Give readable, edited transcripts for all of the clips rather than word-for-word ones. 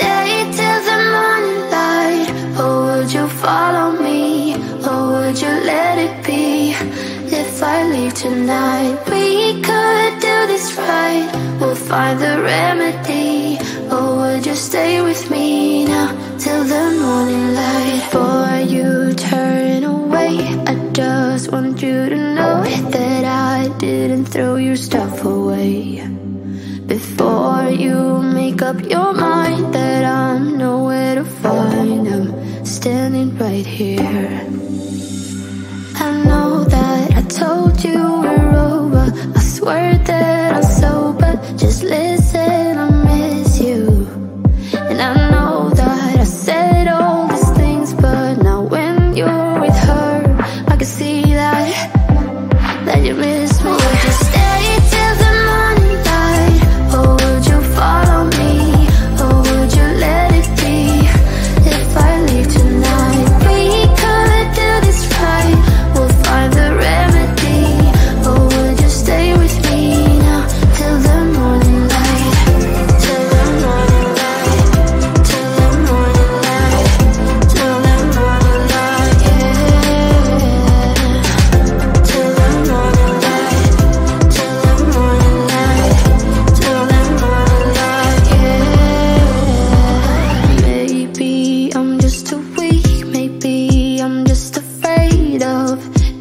stay till the morning light? Or would you follow me? Or would you let it be? If I leave tonight, we could do this right. We'll find the remedy. Or would you stay with me now till the morning light? Before you turn away, I just want you to know that I didn't throw your stuff away. Before you make up your mind that I'm nowhere to find, I'm standing right here. I know that I told you we're over, I swear that I'm sober. Just listen, I miss you. And I know that I said all these things, but now when you're with her, I can see that you miss me. Would you stay till the morning light? Or would you follow me? Or would you let it be? If I leave tonight, we could do this right. We'll find the remedy. Or would you stay with me now till the morning light? Till the morning light. Till the morning light. Till the morning light, yeah. Till the morning light. Till the morning light. Till the morning light, yeah. Maybe I'm just too weak. Maybe I'm just afraid of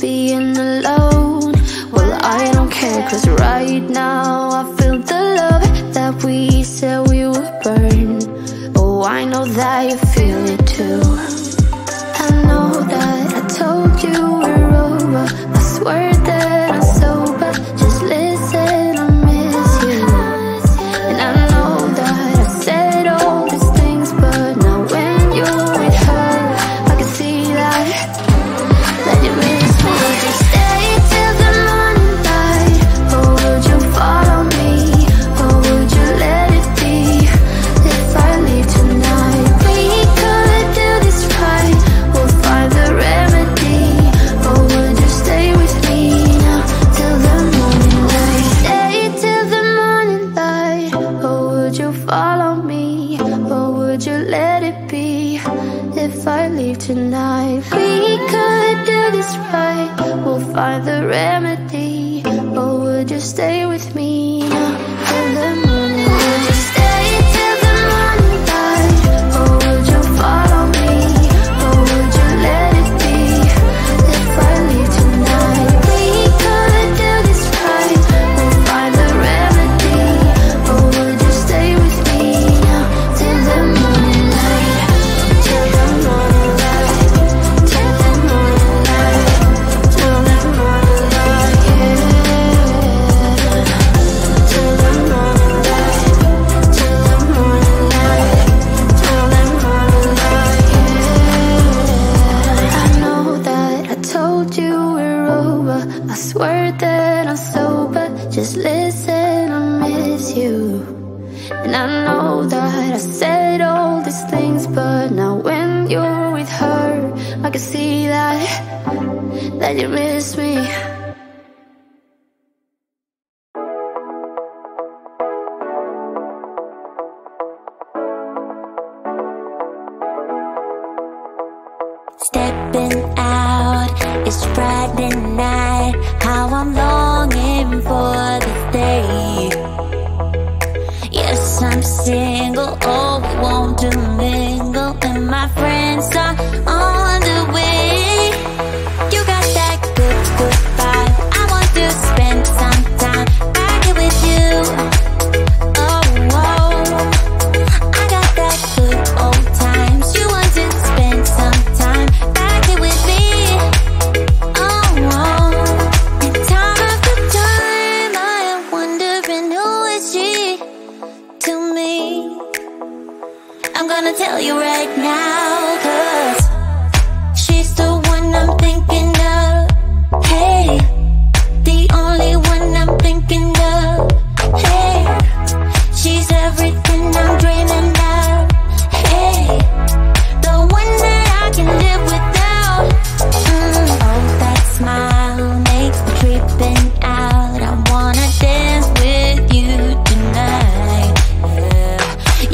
being alone. Well, I don't care, 'cause right now I feel the love that we said we would burn. Oh, I know that you feel it too. I know that I told you we're over, I swear that I'm sober. Just listen, I miss you. And I know that I said all these things, but now when you're with her, I can see that you miss me. Would you stay till the morning light? Or would you follow me? Or would you let it be? If I leave tonight, we could do this right. We'll find the remedy. Or would you stay with me now till the morning light? Stay till the morning light. Or would you follow me? Or would you let it be? If I leave tonight, we could do this right. We'll find the remedy. Or would you stay with me now till the morning light? Would you stay till the morning light? Or would you follow me? Or would you let it be? If I leave tonight, we could do this right. We'll find the remedy. Or would you stay with me now till the morning light? Till the morning light. Till the morning light. Till the morning light, yeah. Till the morning light. Till the morning light. Till the morning light, yeah. I know that I told you we're over, I swear that I'm sober. Just listen, I miss you. And I know that I said all these things, but now when you're with her, I can see that you miss me. Stepping out, it's Friday night. How I'm longing for this day. Yes, I'm single, oh, we want to mingle, and my friends are on the way. You got that good, good vibe. I want to spend some time back here with you. Oh, whoa. I got that good old times. You want to spend some time back here with me. Oh, whoa. And time after time, I am wondering who is she to me. I'm gonna tell you right now, 'cause she's the one I'm thinking of. Hey, the only one I'm thinking of. Hey, she's everything I'm dreaming of. Hey, the one that I can live without. Oh, that smile makes me creeping out. I wanna dance with you tonight. Yeah.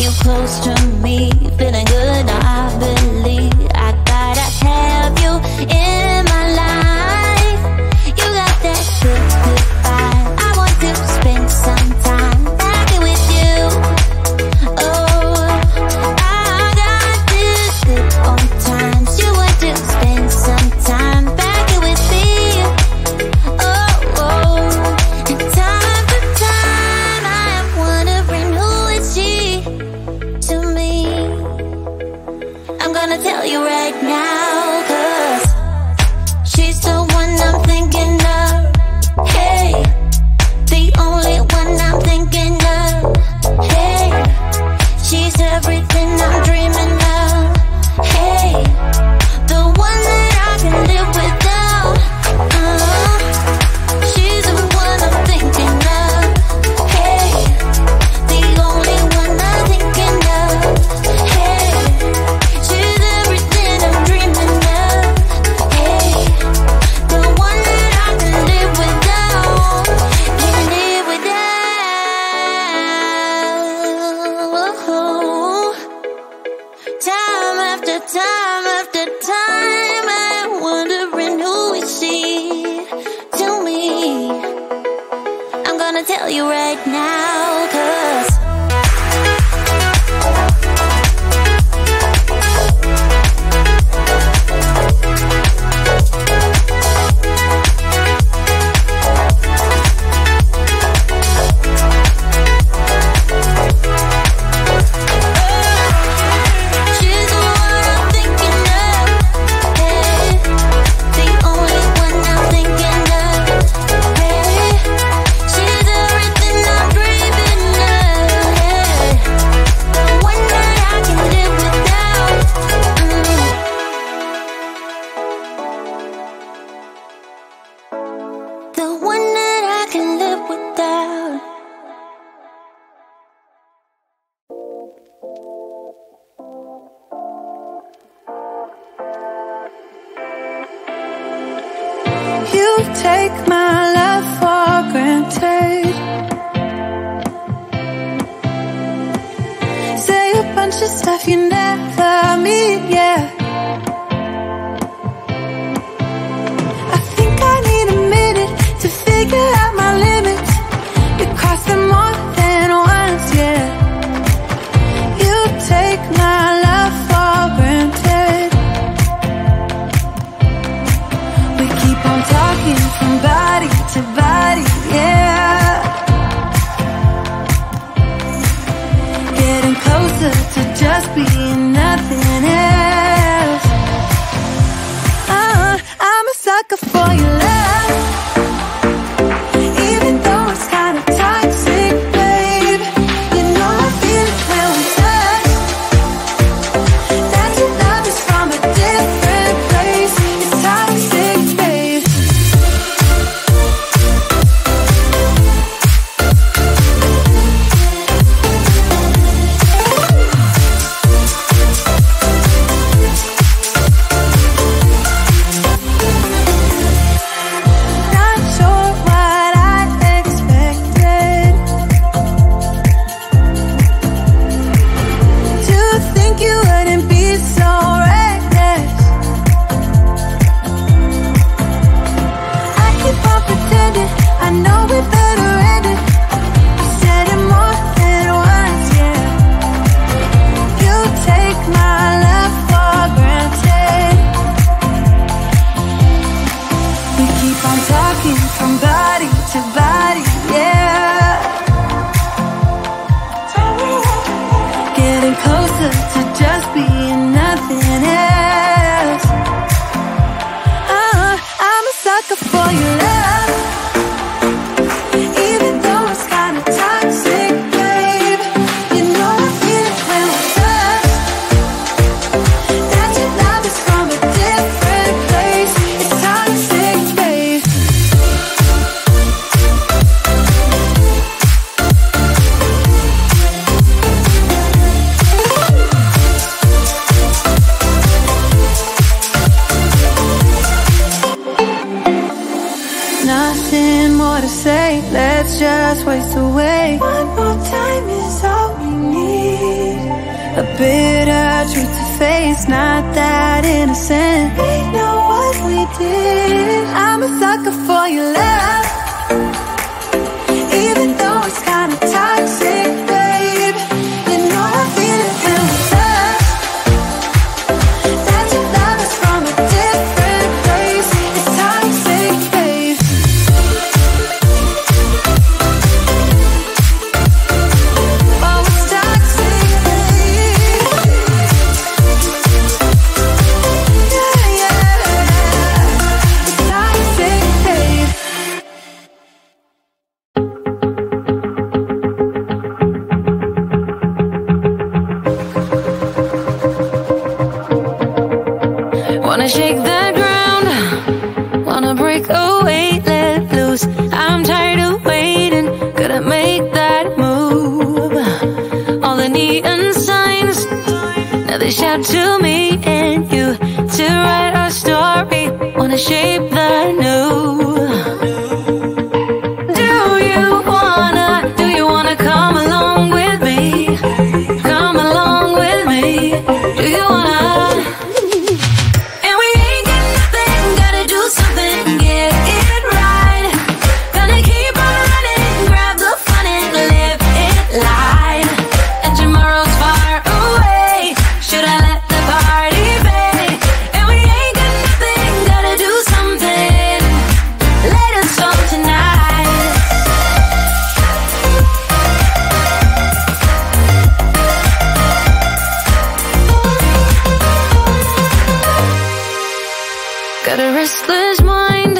You close close to me, feeling good. Now I believe I gotta have you in my life. You got that good, good vibe. I want to spend some time back with you. Oh, I got this good on times. You want to spend some time back with me. Oh, oh. And time after time I am wondering who is she to me. I'm gonna tell you right now, 'cause she's the one I'm thinking of. Hey, the only one I'm thinking of. Hey, she's everything I'm dreaming of. Hey, the one that I can live without. She's the one I'm thinking of. Hey, the only one I'm thinking of. Hey, she's everything I'm dreaming of. Hey, the one that I can live without. Can live without. Time after time after time, I'm wondering who is she to me. I'm gonna tell you right now, 'cause she's the one I'm thinking of. Hey, the only one I'm thinking of. Hey, she's everything I'm dreaming of. Hey, the one that I can live without. The one that I can live without. You take my love for granted. Say a bunch of stuff you never mean, yeah. I think I need a minute to figure out my limits. You cross them more than once, yeah. You take my love for granted. We keep on talking from body to body, yeah. Getting closer to just being nothing else. I'm a sucker for your love. Even though it's kind of toxic, babe. You know I feel it when we touch. That your love is from a different place. It's toxic, babe. Not sure what I expected. To think you wouldn't be so reckless. I keep on pretending I know we better end it. I said it more than once, yeah. You take my love for granted. We keep on talking from body to body, yeah. Getting closer to just being nothing else. I'm a sucker for your love. Even though it's kind of toxic, babe. You know I feel it when we touch. That your love is from a different place. It's toxic, babe. Nothing more to say, let's just waste away. One more time is all we need. truth to face, not that innocent. We know what we did. I'm a sucker for your love, even though it's kinda toxic, babe. You know I feel it when we touch, that your love is from a different place. It's toxic, babe. Oh, it's toxic, babe. Yeah, yeah. It's toxic, babe. Wanna shake the ground, wanna break away, let loose. I'm tired of waiting, gotta make that move. All the neon signs, now they shout to me and you to write our story. Wanna shape the new. Do you wanna come along with me? Come along with me. Do you wanna? And we ain't got nothing, gotta do something, get it right. Gonna keep on running, grab the fun and live it light. And tomorrow's far away, should I let the party fade? And we ain't got nothing, gotta do something, let us all tonight. Got a restless mind,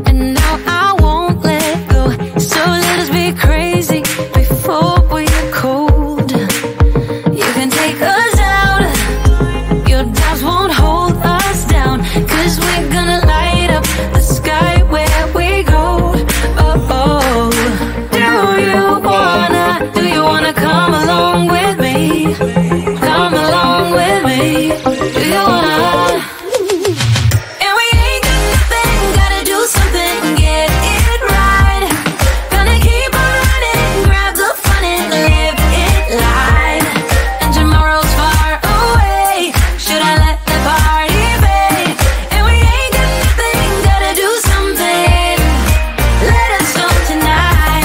and now I won't let go. So let us be crazy before we're cold. You can take us out, your doubts won't hold us down. 'Cause we're gonna light up the sky where we go. Oh, oh. Do you wanna come along with me? Come along with me. Do you wanna? And we ain't got nothing, gotta do something, get it right. Gonna keep on running, grab the fun and live it light. And tomorrow's far away, should I let the party fade? And we ain't got nothing, gotta do something, let us all tonight.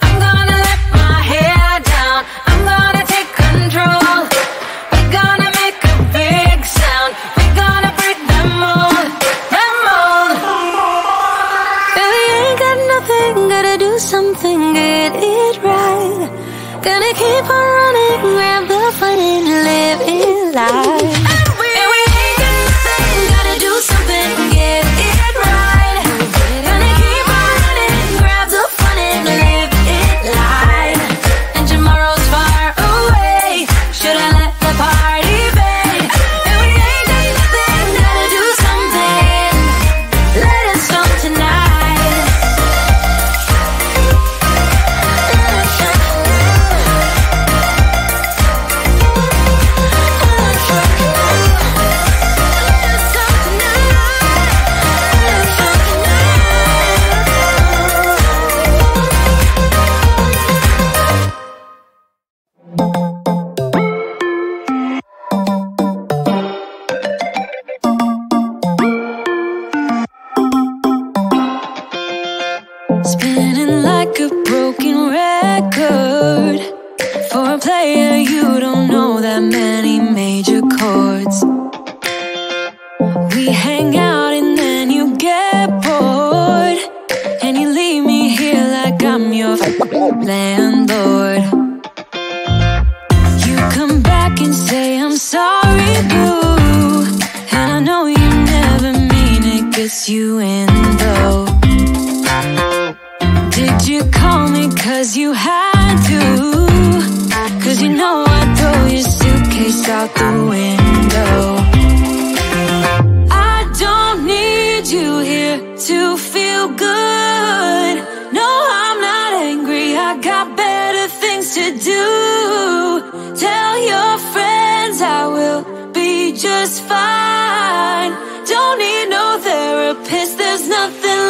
I'm gonna let my hair down, I'm gonna take control. We're gonna make a big sound, we're gonna break the mold, the mold. Baby, ain't got nothing, gotta do something, get it right. Gonna keep on running, grab the fun and live it life. And we ain't got nothing, gotta do something, get it right. Gonna keep on running, grab the fun and live it life. And tomorrow's far away, should I let the party fade? And we ain't got nothing, gotta do something, let us all tonight. Spinning like a broken record. For a player, you don't know that many major chords. We hang out and then you get bored, and you leave me here like I'm your landlord. You come back and say I'm sorry, boo, and I know you never mean it, gets you in though. Did you call me 'cause you had to? 'Cause you know I'd throw your suitcase out the window. I don't need you here to feel good. just fine. Don't need no therapist, there's nothing